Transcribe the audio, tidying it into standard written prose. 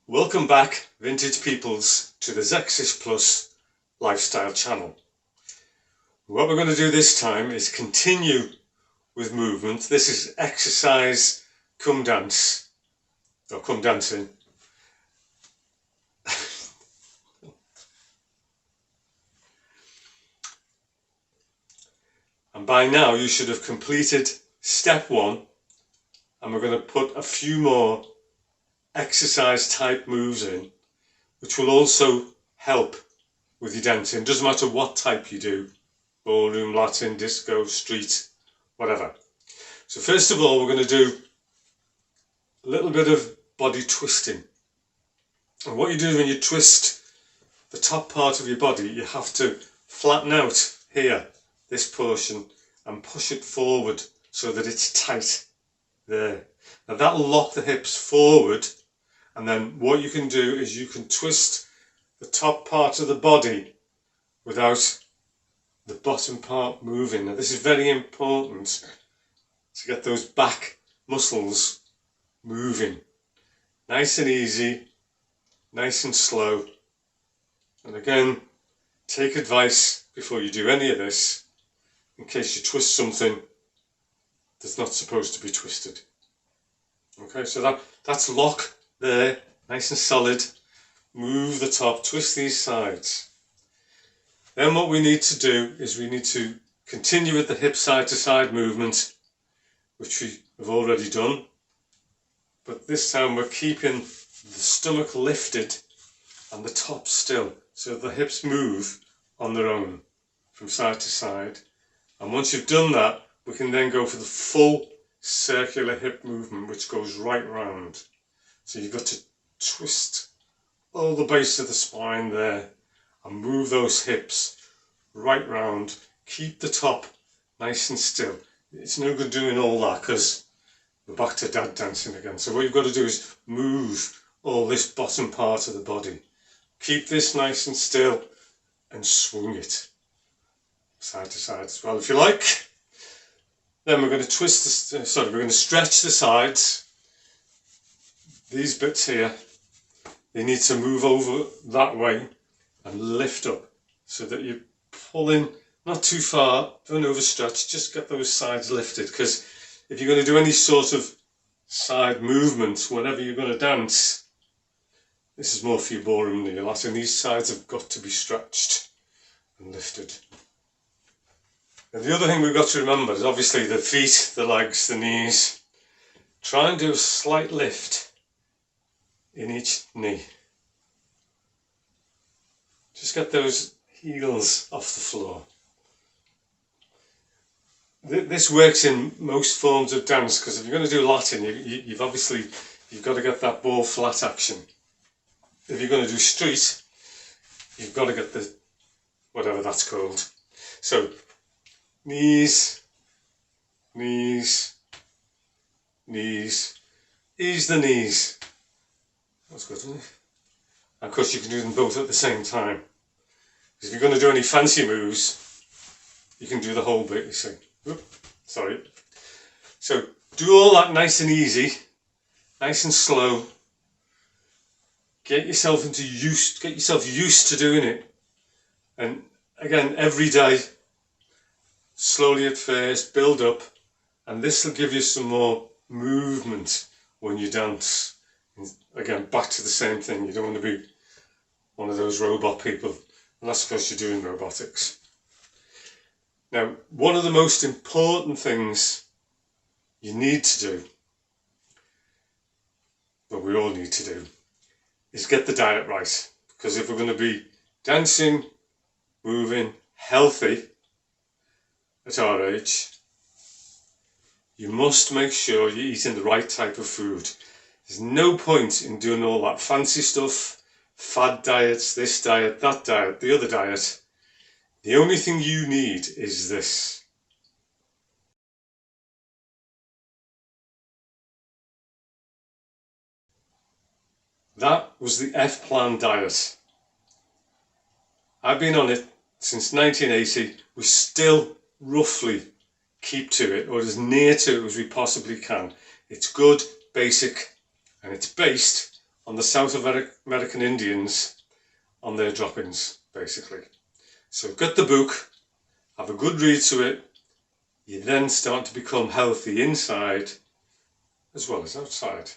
Welcome back, Vintage Peoples, to the Zexis Plus Lifestyle channel. What we're going to do this time is continue with movement. This is exercise come dance, or come dancing. And by now you should have completed step one, and we're going to put a few more exercise type moves in, which will also help with your dancing. Doesn't matter what type you do, ballroom, Latin, disco, street, whatever. So first of all, we're going to do a little bit of body twisting. And what you do when you twist the top part of your body, you have to flatten out here, this portion, and push it forward so that it's tight there. Now that'll lock the hips forward, and then what you can do is you can twist the top part of the body without the bottom part moving. Now this is very important to get those back muscles moving. Nice and easy, nice and slow. And again, take advice before you do any of this, in case you twist something that's not supposed to be twisted. Okay, so that's lock there, nice and solid. Move the top, twist these sides. Then what we need to do is we need to continue with the hip side to side movement, which we have already done. But this time we're keeping the stomach lifted and the top still, so the hips move on their own from side to side. And once you've done that, we can then go for the full circular hip movement, which goes right round. So you've got to twist all the base of the spine there and move those hips right round. Keep the top nice and still. It's no good doing all that because we're back to dad dancing again. So what you've got to do is move all this bottom part of the body. Keep this nice and still and swing it side to side as well if you like. Then we're going to twist this, we're going to stretch the sides. These bits here, they need to move over that way and lift up so that you're pulling not too far, don't overstretch, just get those sides lifted, because if you're going to do any sort of side movement whenever you're going to dance, this is more for your ballroom than your Latin, these sides have got to be stretched and lifted. And the other thing we've got to remember is obviously the feet, the legs, the knees. Try and do a slight lift in each knee. Just get those heels off the floor. This works in most forms of dance, because if you're going to do Latin, you've got to get that ball flat action. If you're going to do street, you've got to get the whatever that's called. So knees, knees, knees, ease the knees. That's good, isn't it? And of course you can do them both at the same time. Because if you're going to do any fancy moves, you can do the whole bit, you see. Oop, sorry. So do all that nice and easy, nice and slow. Get yourself used to doing it. And again, every day, slowly at first, build up, and this will give you some more movement when you dance. And again, back to the same thing. You don't want to be one of those robot people, unless of course you're doing robotics. Now, one of the most important things you need to do, what we all need to do, is get the diet right. Because if we're going to be dancing, moving, healthy at our age, you must make sure you're eating the right type of food. There's no point in doing all that fancy stuff, fad diets, this diet, that diet, the other diet. The only thing you need is this. That was the F-Plan diet. I've been on it since 1980. We still roughly keep to it, or as near to it as we possibly can. It's good, basic, and it's based on the South American Indians on their drop-ins, basically. So get the book, have a good read to it. You then start to become healthy inside as well as outside.